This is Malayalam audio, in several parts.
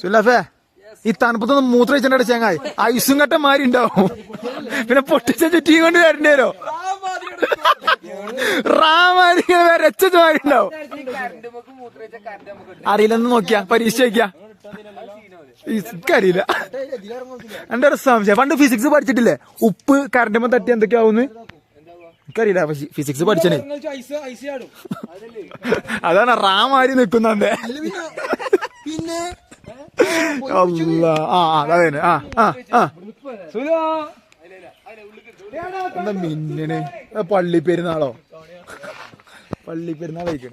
സുലഫേ ഈ തണുപ്പത്തൊന്നും മൂത്രയിച്ചിട്ട് ചങ്ങായി ഐസും കട്ട മാറി ഉണ്ടാവും. പിന്നെ പൊട്ടിച്ച ചുറ്റി കൊണ്ട് വരേണ്ടി വരോ? റാമാരി രച്ചു മാറി ഉണ്ടാവും. അറിയില്ലെന്ന് നോക്കിയാ പരീക്ഷ വയ്ക്കാ. എനിക്കറിയില്ല. എന്റെ ഒരു സംശയം, പണ്ട് ഫിസിക്സ് പഠിച്ചിട്ടില്ലേ ഉപ്പ് കറണ്ടുമ്പോ തട്ടി എന്തൊക്കെയാവുന്ന്? എനിക്കറിയില്ല. ഫിസിക്സ് പഠിച്ചേ അതാണ് റാമാരി നിക്കുന്നേ. പിന്നെ അതന്നെ. എന്താ മിന്നന്? പള്ളി പെരുന്നാളോ? പള്ളി പെരുന്നാളായിരിക്കും.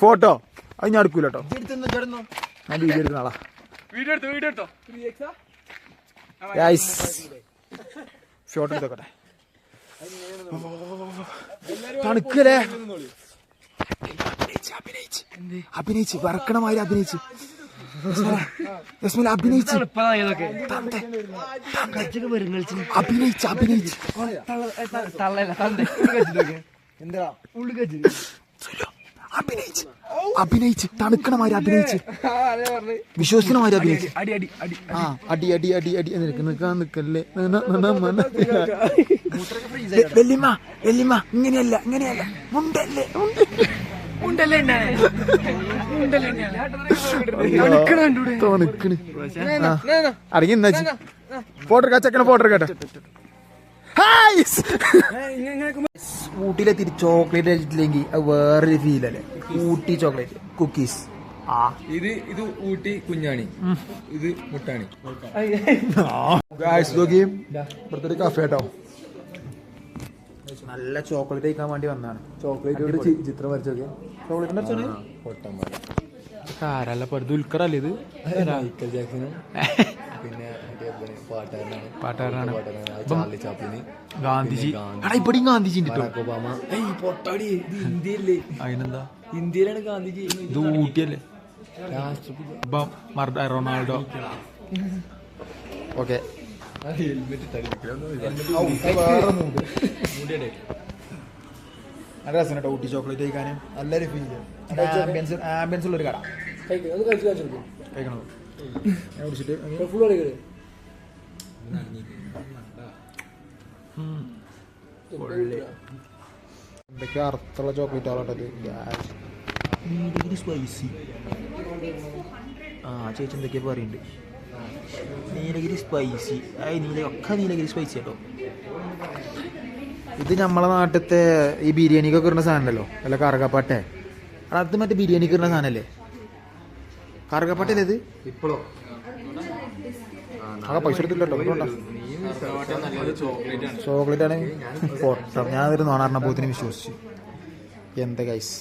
ഫോട്ടോ അത് ഞാൻ എടുക്കൂല കേട്ടോ. ഞാൻ വീഡിയോ എടുക്കുന്നാളാ. ഷോട്ട് എടുത്തോട്ടെ. തണുക്കല്ലേ? അഭിനയിച്ച് വറക്കണമായി അഭിനയിച്ച് അഭിനയിച്ച് അഭിനയിച്ച് അഭിനയിച്ച് അഭിനയിച്ച് അഭിനയിച്ച് തണുക്കണമാര് അഭിനയിച്ച് വിശ്വസിക്കണമാര് അഭിനയിച്ച് അടി അടി അടി അടി നിൽക്കാൻ നിക്കല്ലേ. വെല്ലിമ്മ വെല്ലിമ്മ ഇങ്ങനെയല്ല ഇങ്ങനെയല്ല മുണ്ടല്ലേ മുണ്ടല്ലേ അടങ്ങി ഫോട്ടോ ചെക്കണ ഫോട്ടോ കേട്ടോ. ഊട്ടിയിലെ തിരി ചോക്ലേറ്റ് കഴിച്ചിട്ടില്ലെങ്കിൽ അത് വേറൊരു ഫീലല്ലേ. Ooty chocolate cookies. ഇത് ഊട്ടി കുഞ്ഞാണി, ഇത് മുട്ടാണി. ഇവിടുത്തെ കഫേ കേട്ടോ. നല്ല ചോക്ലേറ്റ് കഴിക്കാൻ വേണ്ടി വന്നാണ്. ചോക്ലേറ്റ് ചിത്രം വരച്ചോക്കെ. ചോക്ലേറ്റിന്റെ ആരല്ല ദുൽഖറല്ലേ ഇത്? മൈക്കൽ ജാക്സനും പിന്നെ പാട്ടുകാരനാണ്. ചാർലി ചാപ്ലിന്, ഗാന്ധിജി. ഇവിടെയും ഗാന്ധിജി ബറാക്ക് ഒബാമ. പൊട്ടാടി ഇത് ഇന്ത്യയിലല്ലേ? അതിനെന്താ ഇന്ത്യയിലാണ് ഗാന്ധിജി. ഇത് ഊട്ടിയല്ലേ? രാഷ്ട്രപതി റൊണാൾഡോ. ഓക്കെ നല്ല രസം കേട്ടോ ഊട്ടി ചോക്ലേറ്റ് കഴിക്കാനും. നല്ലൊരു ഫീല്. ആംബിയൻസ് ഉള്ളൊരു കട. കഴിക്കണോ? ഞാൻ കുടിച്ചിട്ട് എന്തൊക്കെ അർത്ഥമുള്ള ചോക്ലേറ്റുകളാട്ടത്. നീലഗിരി സ്പൈസി. ചേച്ചി എന്തൊക്കെയാ പറയുന്നുണ്ട്. നീലഗിരി സ്പൈസി. ഒക്കെ നീലഗിരി സ്പൈസി കേട്ടോ. ഇത് നമ്മളെ നാട്ടിലത്തെ ഈ ബിരിയാണിക്കൊക്കെ ഇടുന്ന സാധനമല്ലോ. അല്ല കറുകപ്പട്ടെ. അത് മറ്റേ ബിരിയാണിക്ക് ഇടുന്ന സാധനമല്ലേ കറുകപ്പട്ടല്ലേ ഇത്? ഇപ്പോഴോ പൈസ എടുത്തില്ല കേട്ടോ. ചോക്ലേറ്റ് ആണ് പൊട്ട. ഞാനൊരു നോണാറിനപ്പോത്തിന് വിശ്വസിച്ചു. എന്താ ഗൈസ്.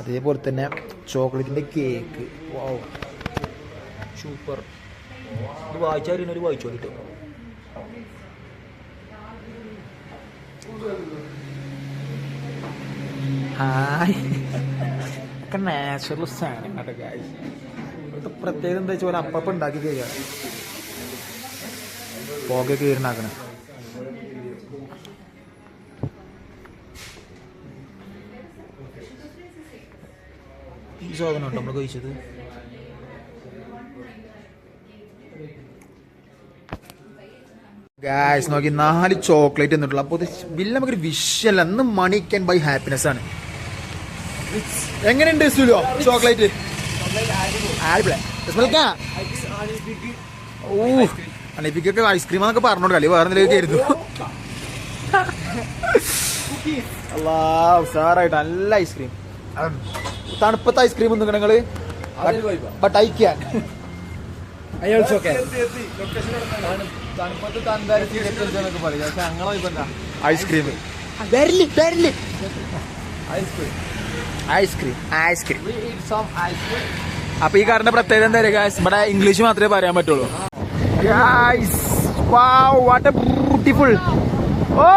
അതേപോലെ തന്നെ ചോക്ലേറ്റിന്റെ കേക്ക്. Wow super. ഇത് വായിച്ചറിയുന്നൊരു വായിച്ചോളിട്ടോ. ഒക്കെ നാച്ചുറൽ സാധനം കേട്ടോ ഗൈസ്. ഇവിടുത്തെ പ്രത്യേകത എന്താ വെച്ചാൽ അപ്പം ഉണ്ടാക്കി കഴിയാണ്. പോകെ കീറിനാക്കണേ. ഈ സാധനം ഉണ്ടോ നമ്മൾ കഴിച്ചത്? ഗായ്സ് നോക്കി 4 ചോക്ലേറ്റ് എന്നിട്ടുള്ളൂ. അപ്പോൾ ബില്ല് നമുക്കൊരു വിഷയല്ല. അന്ന് മണി ക്യാൻ ബൈ ഹാപ്പിനെസ് ആണ്. എങ്ങനെയുണ്ട് സുലോ ചോക്ലേറ്റ്? അണിപ്പിക്കൊക്കെ ഐസ്ക്രീം എന്നൊക്കെ പറഞ്ഞോണ്ട് കളി വേറെ എന്തെങ്കിലും ആയിരുന്നു. ഉഷാറായിട്ട് നല്ല ഐസ്ക്രീം. തണുപ്പത്തെ ഐസ്ക്രീം ഒന്നും നിങ്ങള് but I can ice cream ice cream ice cream. അപ്പൊ ഈ കാറിന്റെ പ്രത്യേകത എന്താ പറയുക? ഇവിടെ ഇംഗ്ലീഷ് മാത്രമേ പറയാൻ പറ്റുള്ളൂ. What a beautiful. ഓ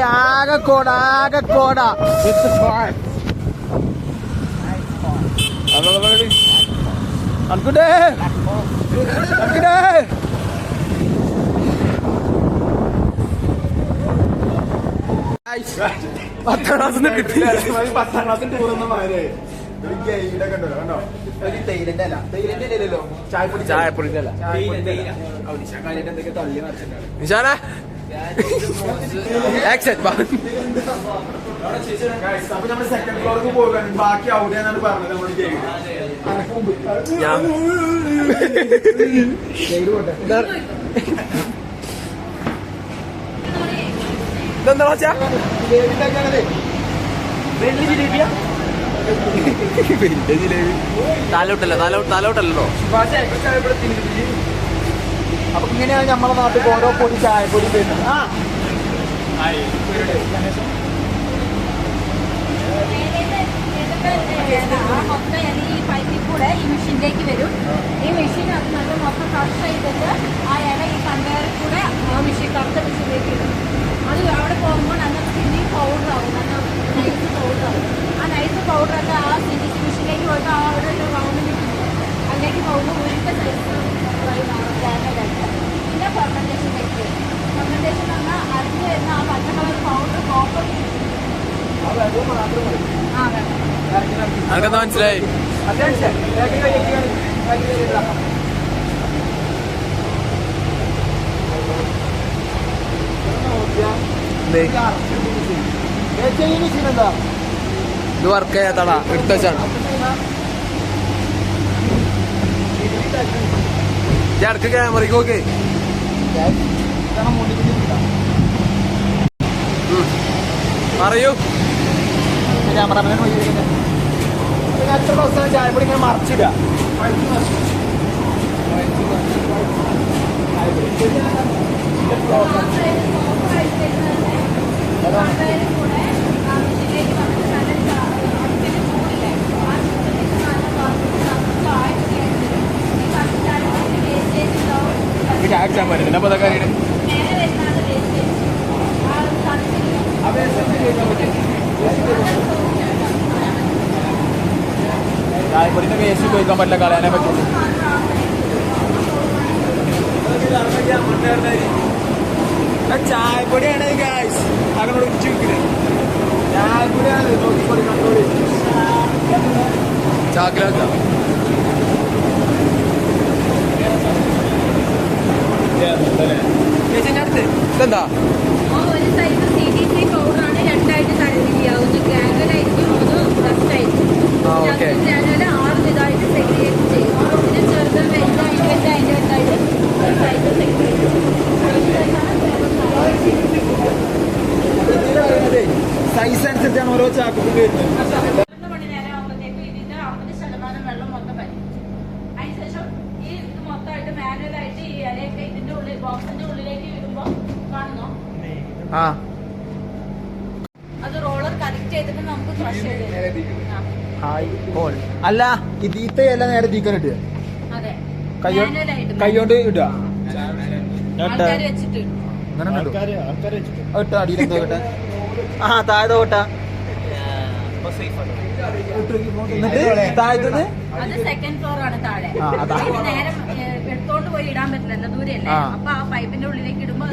ആകെക്കോട ആകെക്കോട. അൻകുട്ടേ പത്താം ക്ലാസ് കിട്ടില്ല. 10ാം ക്ലാസ്സിൽ ടൂറൊന്നും മാറേ കണ്ടോ കണ്ടോ തേയിലന്റെ അല്ല തേയിലന്റെ അല്ലല്ലോ ചായപ്പൊടി ചായപ്പൊടിന്റെ അല്ല. എന്തൊക്കെ തള്ളി നടച്ചിട്ടുണ്ട്. നിശാന ആക്ഷൻ. അപ്പൊ നമ്മള് സെക്കൻഡ് ഫ്ലോർക്ക് പോകാൻ ബാക്കി അവിടെയാണ് പറഞ്ഞത് നമ്മൾ ഇതെന്താ വെച്ചാ താലോട്ടല്ലോ. അപ്പൊ ഇങ്ങനെയാണ് നമ്മളെ നാട്ടിൽ ഓരോ പൊടി ചായപ്പൊടി വരുന്നത്. മൊത്തം ഈ പൈപ്പിൽ കൂടെ ഈ മെഷീനിലേക്ക് വരും. ഈ മെഷീൻ അത് നല്ല മൊത്തം ക്രഷ് ചെയ്തിട്ട് ആ ഇല ഈ കണ്ടെയ്നറിൽ കൂടെ ആ മെഷീൻ കറുത്ത മെഷീനിലേക്ക് ഇടും. അത് അവിടെ പോകുമ്പോൾ നല്ല സ്പിന്നിങ് പൗഡറാവും, നല്ല നൈസ് പൗഡറാവും. ആ നൈസ് പൗഡറൊക്കെ ആ സ്പിന്നിങ് മെഷീനിലേക്ക് പോയിട്ട് ആ ഒരു റൗണ്ടിലേക്ക് അതിലേക്ക് പൗഡർ ഉരുട്ട സൈസ് ലാൻഡായിട്ട്. പിന്നെ ഫെർമെൻറ്റേഷനിലേക്ക് വരും. ഫെർമെൻറ്റേഷൻ എന്ന് പറഞ്ഞാൽ അരിഞ്ഞ് വരുന്ന ആ പച്ച കളർ പൗഡർ കോപ്പർ അനക്കെന്താ മനസ്സിലായി? ഇത് വർക്ക് ചെയ്യാത്തടാ, എടുത്ത വെച്ചാണ്. ഇടക്ക് ക്യാമറയ്ക്ക് നോക്ക്. പറയൂ. ക്യാമറമാൻ എത്ര ദിവസം ചായപ്പൊടി ഇങ്ങനെ മറിച്ചിടുക. ചായ പറ്റുന്നില്ല പതക്കാരിയുടെ ചായപ്പൊടിന്റെ വേസ്റ്റ് ഉപയോഗിക്കാൻ പറ്റില്ല, കളയാനേ പറ്റുള്ളൂ. ചായപ്പൊടിയാണ് ഗായ്സ് അങ്ങോട്ട് ഉച്ച വെക്കുന്നത്. ചായപ്പൊടിയാണ് നോക്കിക്കൊടി കണ്ടോളി. ചാക്കിലാക്ക ഇതെന്താ? ഒരു സൈസ് CDC പൗഡറാണ് രണ്ടായിട്ട് തരംതിരിക്കുക. ഒന്ന് ഗ്രാനുവലായിരിക്കും, ഒന്ന് ഡസ്റ്റായിരിക്കും. ഗ്രാനുവൽ 6 ഇതായിട്ട് സെഗ്രിഗേറ്റ് ചെയ്യും. പിന്നെ ചെറുത് വലുത് അതിൻ്റെ വലുതായിട്ട് ഒരു സൈസ് സെഗ്രിഗേറ്റ് ചെയ്യും. സൈസ് അനുസരിച്ചാണ് ഓരോ ചാക്കും വരുന്നത്. 12 മണി നേരം ആകുമ്പോഴത്തേക്കും ഇതിന്റെ 50% വെള്ളം മൊത്തം വരും. അതിനുശേഷം ഈ ഇത് മൊത്തമായിട്ട് മാനുവലായിട്ട് ഈ ഇലയൊക്കെ ഇതിന്റെ ഉള്ളിൽ ബോക്സിന്റെ ഉള്ളിലേക്ക് വരുമ്പോ കാണുന്നോ അത് റോളർ കണക്ട് ചെയ്തിട്ട് നമുക്ക് ക്രഷ് ചെയ്ത് അല്ല ഇതിത്തെ എല്ലാം നേരെ തീക്കാൻ ഇടുക. അതെ കൈകൊണ്ട് ഇടുക. ആൾക്കാര് വെച്ചിട്ട് ഇട്ട അടിയിലെന്തോ കേട്ടെ. ആ താഴെ കോട്ട താഴത്തുനിന്ന് അത് സെക്കൻഡ് ഫ്ലോർ ആണ് താഴെ. അതാ. ഇത് നേരെ എടുത്തോണ്ട് പോയി ഇടാൻ പറ്റില്ല, എന്താ ദൂരല്ലേ. അപ്പൊ ആ പൈപ്പിന്റെ ഉള്ളിലേക്ക് ഇടുമ്പോ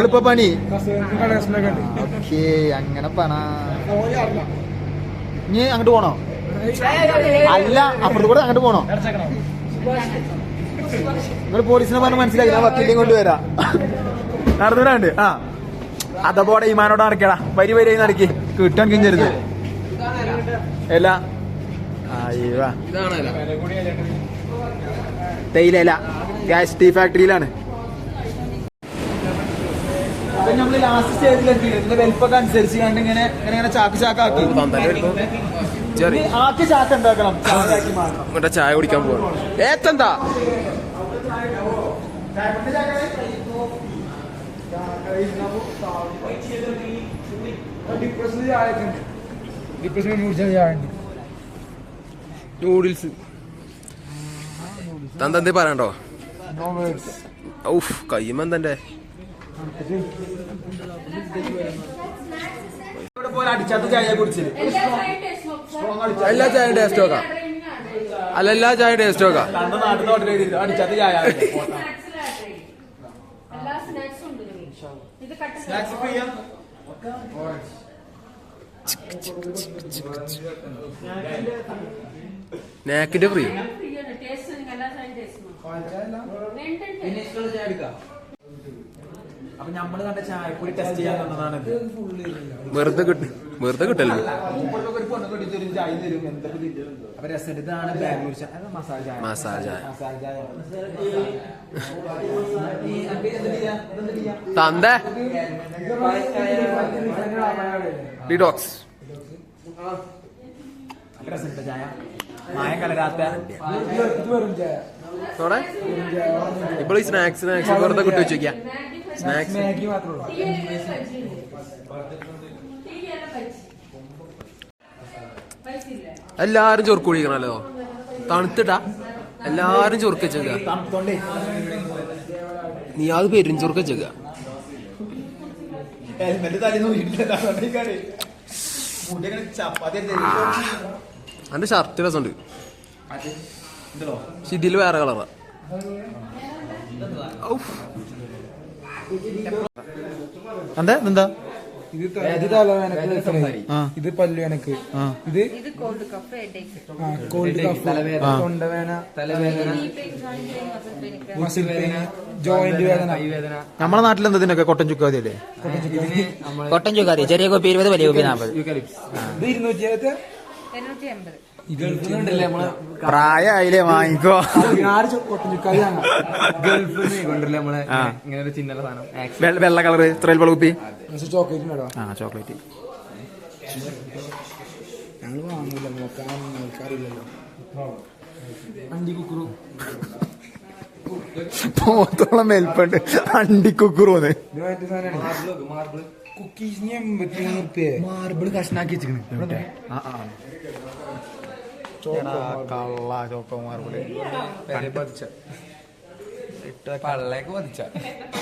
എളുപ്പപ്പണി. ഓക്കേ, അങ്ങനെ പണ ഇനി അങ്ങോട്ട് പോണോ? അല്ല, അപ്പുറത്ത് കൂടെ അങ്ങോട്ട് പോണോ? നിങ്ങൾ പോലീസിനെ പറഞ്ഞ് മനസ്സിലാക്കി, ഞാൻ വക്കീലിനെ കൊണ്ടുവരാം. നടന്നിടാണ്ട് ആ അതപ്പോടെ ഈമാനോട് നടക്കടാ. വരി വരി നടക്കി കിട്ടാൻ കിഞ്ഞരുത് അല്ല. തേയില ഗ്യാസ് ടീ ഫാക്ടറിയിലാണ്. നമ്മള് ലാസ്റ്റ് സ്റ്റേജിലെത്തി. ഇതിന്റെ വലിപ്പൊക്കെ അനുസരിച്ച് കണ്ട് ഇങ്ങനെ ഇങ്ങനെ ചാക്ക് ചാക്കാക്കി ആക്കി ചാക്ക് ഉണ്ടാക്കണം. മറ്റേ ചായ കുടിക്കാൻ പോവാ. ഏത്തെന്താ നൂഡിൽസ് തന്തേ പറയണ്ടോ? ഔഫ് കയ്യുമെന്തന്റെ അടിച്ചാത്ത ചായ കുടിച്ചത് എല്ലാ ചായ ടേസ്റ്റ് നോക്കാം. അല്ല എല്ലാ ചായ ടേസ്റ്റ് നോക്കാം. അന്ന് നാട്ടിൽ നിന്ന് ഓർഡർ ചെയ്തിട്ട് അടിച്ചാത്ത ചായ എല്ലാ സ്നാക്സും ഉണ്ട് ഇത് കട്ടൻ സ്നാക്സ് ഫ്രീ നാക്കിന്റെ ഫ്രീ. ടേസ്റ്റ് എല്ലാ സാധനം ടേസ്റ്റ് അപ്പൊ നമ്മള് കണ്ട ചായപ്പൊടി ടെസ്റ്റ് ചെയ്യാൻ തന്നതാണ്. വെറുതെ കിട്ടല്ലോ. അപ്പൊ രസം ഇതാണ് ബാംഗ്ലൂർ ചായ, മസാല ചായ. മസാല ചായ മസാല ചായ തന്തേ ഡിറ്റോക്സ്. നല്ല രസമുണ്ട് ചായ, മായം കലരാത്ത. ഇപ്പോൾ ഈ സ്നാക്സ് വെറുതെ കിട്ടി വെച്ചോക്കിയാ. സ്നാക്സ് എല്ലാരും ചൊർക്ക് കുടിക്കണല്ലോ. തണുത്തിട്ടാ എല്ലാരും ചൊർക്ക് വെച്ചേക്ക. തണുത്തോണ്ടേ നീ അത് പെരും ചൊർക്ക് വെച്ചേക്ക. ഹെൽമെറ്റ് തലേന്ന് വീട്ടിലെത്താൻ ചപ്പാത്തി എന്റെ ഷർട്ട് രസമുണ്ട്. പക്ഷെ ഇതില് വേറെ കളറാ. എന്താ എന്താ ഇത് തലവേനക്ക്, ഇത് പല്ലുവേനക്ക്, ഇത് cold cough headache cold cough, തൊണ്ടവേന, തലവേദന, മസിൽ പെയിൻ, ജോയിന്റ് വേദന. നമ്മളെ നാട്ടിൽ എന്താ ഇതിനൊക്കെ കൊട്ടൻ ചുക്കാതി അല്ലേ? കൊട്ടൻ ചുക്കാതി ചെറിയ കോപ്പി 20, വലിയ കോപ്പി 40. ഇത് 280. 880. പ്രായമായില്ലേ വാങ്ങിക്കോ. കൊട്ടൻ ചുക്കാതി വെള്ള കളറ് ത്രൈൽ കുപ്പി. ചോക്ലേറ്റ് ഉണ്ടോ? ആ ചോക്ലേറ്റ് ഞങ്ങൾ വാങ്ങൂല, നോക്കാൻ ആൾക്കാരില്ലല്ലോ. അണ്ടി കുക്കുറു പോത്തോളം മേൽപ്പണ്ട് അണ്ടിക്കുക്കുറൂന്ന്. ഇത് മറ്റേ സാധനമാണ്. കുക്കീസിന് 83 റുപ്യ. മാർബിള് കഷ്ണാക്കി വെച്ചിരിക്കണ്. കള്ള ചോക്കോ മാർബിള് പള്ളേക്ക് പതിച്ച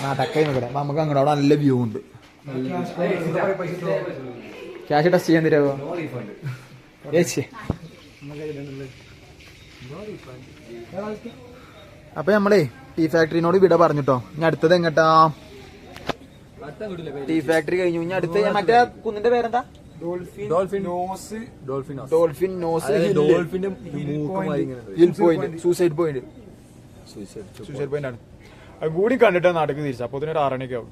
നടക്കായി നോക്കട്ടെ. നമുക്ക് അങ്ങോട്ട് അവിടെ നല്ല വ്യൂ ഉണ്ട്. ക്യാഷ് ടെസ്റ്റ് ചെയ്യാൻ തരാമോ? അപ്പൊ നമ്മളേ ടീ ഫാക്ടറിനോട് വിട പറഞ്ഞിട്ടോ. ഇനി അടുത്തത് എങ്ങട്ടാ? ടീ ഫാക്ടറി കഴിഞ്ഞു. ഇനി അടുത്ത മറ്റേ കുന്നിന്റെ പേരെന്താ? Dolphin nose hill point, suicide point. Suicide point ആണ്. അത് കൂടി കണ്ടിട്ട് നാട്ടിലേക്ക് തിരിച്ചു. അപ്പൊ ഒരു 6 മണിയൊക്കെ ആവും.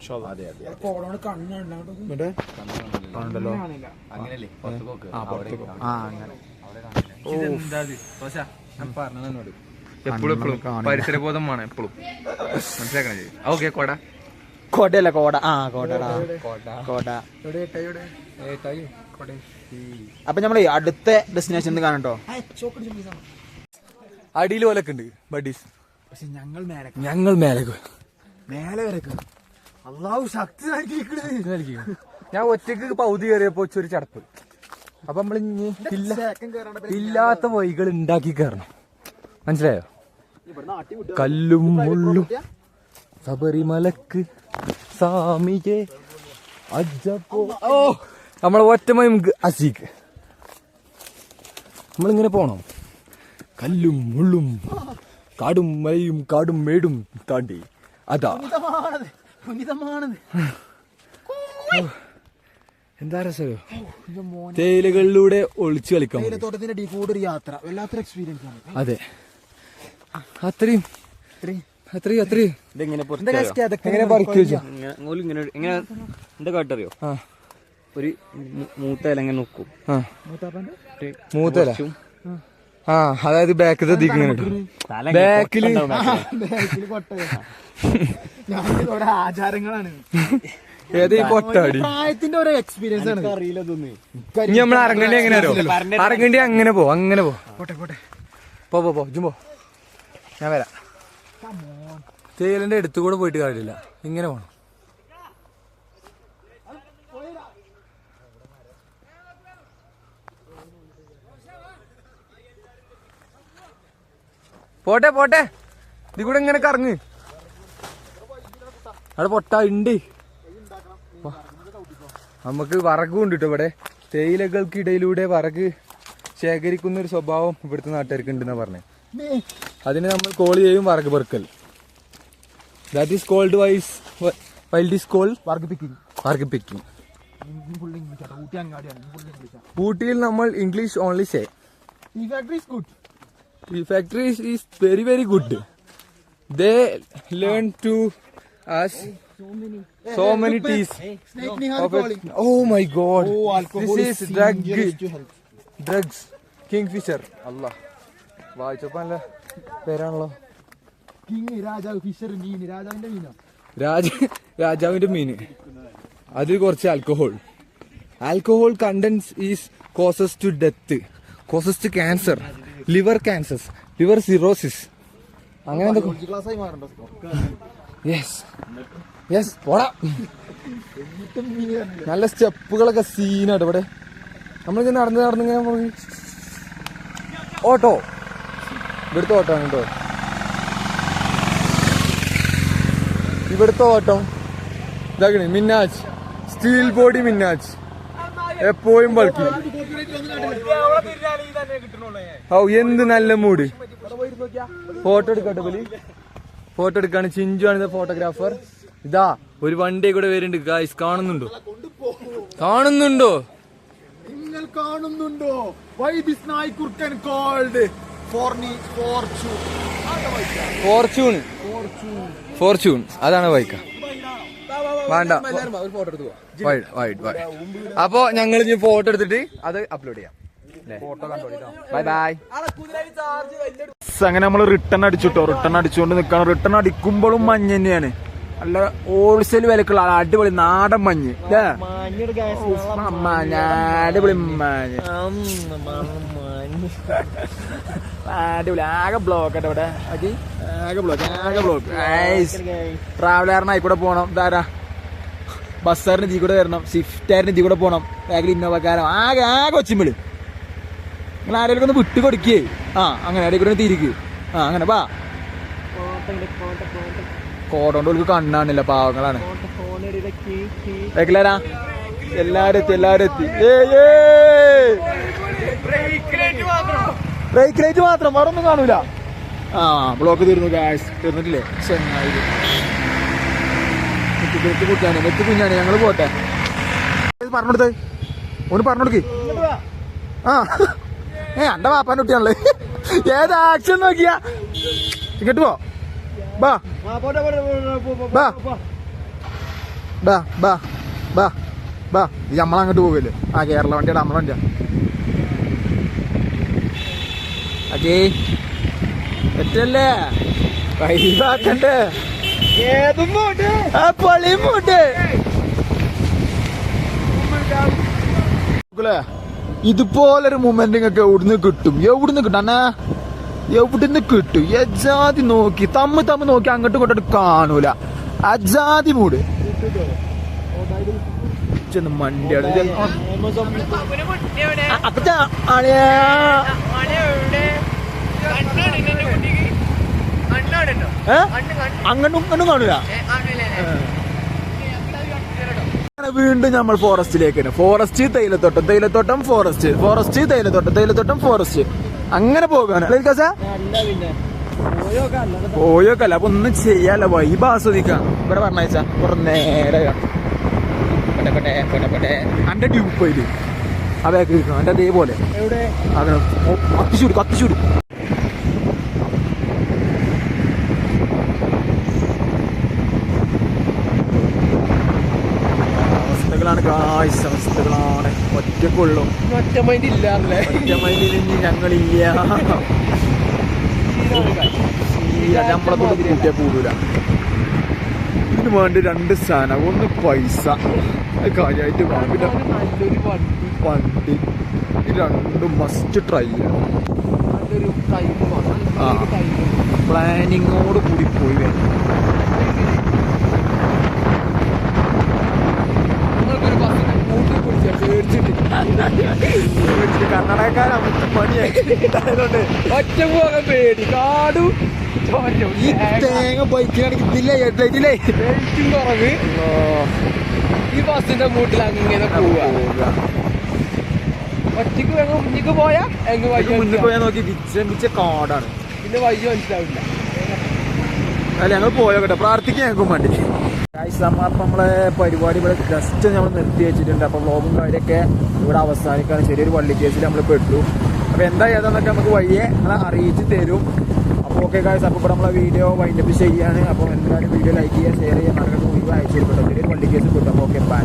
കണ്ടല്ലോ അങ്ങനല്ലേ എപ്പോഴും പരിസരബോധം വേണം എപ്പോഴും മനസ്സിലാക്കണേ. ഓക്കെ കോട കോട്ടയല്ല കോട. ആ കോട്ടടാ കോട്ട. അപ്പൊ നമ്മളെ അടുത്ത ഡെസ്റ്റിനേഷൻ കാണട്ടോ. അടിയിൽ പോലൊക്കെ ഉണ്ട് ബഡീസ്. പക്ഷെ ഞങ്ങൾ മേലെ വരക്ക് അള്ളാഹു ശക്തി ഞാൻ ഒറ്റക്ക് പൗതി കയറിയപ്പോ ഒരു ചടപ്പ്. അപ്പൊ നമ്മൾ ഇല്ലാത്ത വഴികൾ ഉണ്ടാക്കി കയറണം. മനസ്സിലായോ? കല്ലും മുള്ളും ശബരിമലക്ക് സാമിയെ അജ്ജപ്പോ. ഓ നമ്മളെ ഒറ്റമയും അസീക്ക് നമ്മളിങ്ങനെ പോണം. കല്ലും മുള്ളും കാടും മലയും കാടും മേടും താണ്ടി. അതാ എന്താ രസോ. തേയിലകളിലൂടെ ഒളിച്ചു കളിക്കാം. തോട്ടത്തിന്റെ ഡീ കൂടെ ഒരു യാത്ര, വല്ലാത്തൊരു എക്സ്പീരിയൻസ് ആണ്. അതെ, അത്രയും എന്താ കാട്ടറിയോ? ഒരു മൂത്ത ഇല ഇങ്ങനെ നോക്കും. മൂത്തല അതായത് ബാക്കിൽ ബാക്കില് ആചാരങ്ങളാണ്. ഏത് ഈ പൊട്ടാടി പ്രായത്തിന്റെ ഓരോ എക്സ്പീരിയൻസ് ആണ്. ഇനി നമ്മൾ ഇറങ്ങേണ്ടി എങ്ങനെയാരോ? ഇറങ്ങേണ്ടി അങ്ങനെ പോ ജുമ്പോ ഞാൻ വരാം. തേയിലന്റെ അടുത്ത് കൂടെ പോയിട്ട് കാര്യമില്ല, ഇങ്ങനെ പോണം. പോട്ടെ ഇത് കൂടെ ഇങ്ങനെ കറങ്ങ്. അവിടെ പൊട്ട ഉണ്ട്. നമുക്ക് വറകും ഉണ്ട് കേട്ടോ ഇവിടെ. തേയിലകൾക്കിടയിലൂടെ വറക് ശേഖരിക്കുന്ന ഒരു സ്വഭാവം ഇവിടുത്തെ നാട്ടുകാർക്ക് ഉണ്ടെന്നാ പറഞ്ഞത്. അതിന് നമ്മൾ കോൾ ചെയ്യും വറക് പെറുക്കൽ. That is called wild is called വറക് പിക്കിംഗ്. ഊട്ടിയിൽ നമ്മൾ English only say. The factory is very very good. They learn to us so many teas. Oh my god. This is drugs. Kingfisher. Allah. വായിച്ചപ്പോ നല്ല പേരാണല്ലോ. രാജാവിന്റെ മീന്. അതിൽ കുറച്ച് alcohol content is causes to death, causes to cancer, liver cirrhosis, അങ്ങനെ യെസ് പോടാ. നല്ല സ്റ്റെപ്പുകളൊക്കെ സീനാണ് ഇവിടെ. നമ്മളിങ്ങനെ നടന്നിങ്ങനെ പോയി. ഓട്ടോ ഇവിടുത്തെ ഓട്ടോ ആണ് കേട്ടോ. ഇവിടുത്തെ ഓട്ടം ഇതാക്കണേ മിന്നാജ്, സ്റ്റീൽ ബോഡി മിന്നാജ്, എപ്പോഴും ബൾക്കി. ഓ എന്ത് നല്ല മൂഡ്. ഫോട്ടോ എടുക്കട്ടെ പോലി. ഫോട്ടോ എടുക്കാണ്. ചിഞ്ചു ആണ് ഫോട്ടോഗ്രാഫർ. ഇതാ ഒരു വണ്ടി കൂടെ വരുന്നുണ്ട് ഗായ്സ്. കാണുന്നുണ്ടോ? നിങ്ങൾ കാണുന്നുണ്ടോ? Why this നായ്ക്കുർക്കൻ called Fortune? അതാണ് ബൈക്ക. വേണ്ട, അപ്പൊ ഞങ്ങൾ ഇനി ഫോട്ടോ എടുത്തിട്ട് അത് അപ്ലോഡ് ചെയ്യാം. Bye bye. അങ്ങനെ നമ്മള് റിട്ടേൺ അടിച്ചുകൊണ്ട് നിൽക്കണം. റിട്ടേൺ അടിക്കുമ്പോഴും മഞ്ഞ് തന്നെയാണ്. നല്ല ഹോൾസെയിൽ വിലക്കുള്ള അടിപൊളി നാടൻ മഞ്ഞ്. അടിപൊളി മഞ്ഞ്, അടിപൊളി. ആകെ ബ്ലോക്ക് ആട്ടെ ഇവിടെ. ആകെ ബ്ലോക്ക്. ട്രാവലറിന് ആയിക്കൂടെ പോണം. ഇതാരാ ബസ്സാറിന് ഇതിൽ കൂടെ വരണം, സ്വിഫ്റ്റാറിന് ഇതിൽ കൂടെ പോണം, ബാഗിൽ ഇന്നോവക്കാരൻ. ആകെ ഒച്ചിമ്പിള്. നിങ്ങൾ ആരെങ്കിലും ഒന്ന് വിട്ട് കൊടുക്കേ. അങ്ങനെ ഇടയിൽ കൂടെ തിരിക്ക്. അങ്ങനെ വാ. കോടോണ്ട് ഓൾക്ക് കണ്ണാണില്ല, പാവങ്ങളാണ്. ബാക്കിലാരാ? എല്ലാരും എത്തി. ബ്രേക്ക് ലൈറ്റ് മാത്രം, വേറൊന്നും കാണൂല. ബ്ലോക്ക് തീർന്നിട്ടില്ലേ? നെറ്റ് കുഞ്ഞാണ്. ഞങ്ങള് പോട്ടെ. പറഞ്ഞെടുത്ത് ഒന്ന് പറഞ്ഞെടുക്ക്. എന്റെ പാപ്പാന്റെ കുട്ടിയാണല്ലേ. ഏത് ആക്ഷൻ നോക്കിയാ ഇങ്ങോട്ട് പോ. ബാ ഇത് നമ്മളങ്ങോട്ട് പോകല്ലേ. കേരള വണ്ടിയുടെ നമ്മളെ വണ്ടിയാ. പറ്റല്ലേ പൈസാക്കണ്ടേ? പള്ളിയും പോട്ടെ. ഇതുപോലൊരു മൊമെന്റ് നിങ്ങൾക്ക് എവിടുന്ന് കിട്ടും? അണ്ണാ എവിടുന്ന് കിട്ടും? അജാതി നോക്കി തമ്മ് നോക്കി അങ്ങോട്ടും ഇങ്ങോട്ടും കാണൂല. അജാതി മൂട്. മണ്ടിയാണ് അങ്ങോട്ടും കാണൂല. വീണ്ടും നമ്മൾ ഫോറസ്റ്റിലേക്ക് തന്നെ. ഫോറസ്റ്റ് തേയിലത്തോട്ടം ഫോറസ്റ്റ് അങ്ങനെ പോകാണ്. പോയോക്കല്ല. അപ്പൊ ഒന്നും ചെയ്യാല്ല. വൈബ് ആസ്വദിക്കാം. ഇവിടെ പറഞ്ഞാ കുറെ നേരെ അന്റെ ട്യൂബ് പോയില് ആ ബാക്ക് ഇരിക്കണം. എന്റെ അതേപോലെ കത്തിച്ചൂട്. അവസ്ഥകളാണ്. ഒറ്റക്കുള്ളൂ. ഒറ്റ മൈൻഡില്ല. ഞങ്ങളില്ല. നമ്മളെ കൊണ്ട് കൂട്ടിയാൽ കൂടൂല. ഇതിന് വേണ്ടി 2 സാധനം. ഒന്ന് പൈസ, കാര്യമായിട്ട് വാങ്ങില്ല. വണ്ടി, ഇത് 2 മസ്റ്റ് ട്രൈ ചെയ്യണം. പ്ലാനിങ്ങോട് കൂടി പോയി വരും. കർണാടകക്കാരാണ് പണിയായതുകൊണ്ട് ഒറ്റ പോകാൻ പേടി. കാടു ഈ തേങ്ങ ബൈക്കിനാണെങ്കിൽ ഇതില്ലേ ഹെഡ്ലൈറ്റില്ലേ വെയിറ്റും കുറവ്. ഈ ബസ്സിന്റെ മൂട്ടിൽ അങ്ങനെ പോവുക. ഒറ്റക്ക് വേഗം മുന്നിക്ക് പോയാ എങ്ങ് വഴി മുന്നിൽ പോയാൽ നോക്കി വിച്ച കാടാണ്. പിന്നെ വഴി മനസ്സിലാവില്ല. അല്ല ഞങ്ങൾ പോയോ കേട്ടോ, പ്രാർത്ഥിക്കാൻ ഞങ്ങൾക്കും വേണ്ടി. അപ്പം നമ്മളെ പരിപാടി ഇവിടെ ജസ്റ്റ് നമ്മൾ നിർത്തി വെച്ചിട്ടുണ്ട്. അപ്പോൾ വ്ളോഗും കാര്യമൊക്കെ ഇവിടെ അവസാനിക്കാണ്. ചെറിയൊരു വള്ളി കേസിൽ നമ്മൾ പെട്ടു. അപ്പോൾ എന്താ ഏതാന്നൊക്കെ നമുക്ക് വഴിയെ അറിയിച്ച് തരും. അപ്പോൾ ഓക്കെ ഗായ്സ്, അപ്പോൾ ഇവിടെ നമ്മളെ വീഡിയോ വൈൻഡപ്പ് ചെയ്യാണ്. അപ്പോൾ എന്തായാലും വീഡിയോ ലൈക്ക് ചെയ്യുക, ഷെയർ ചെയ്യുക, നടക്കുന്ന മുഴുവൻ അയച്ചു തരും കേട്ടോ. ചെറിയൊരു വള്ളി കേസ് കിട്ടും. അപ്പോൾ ഓക്കെ ബൈ.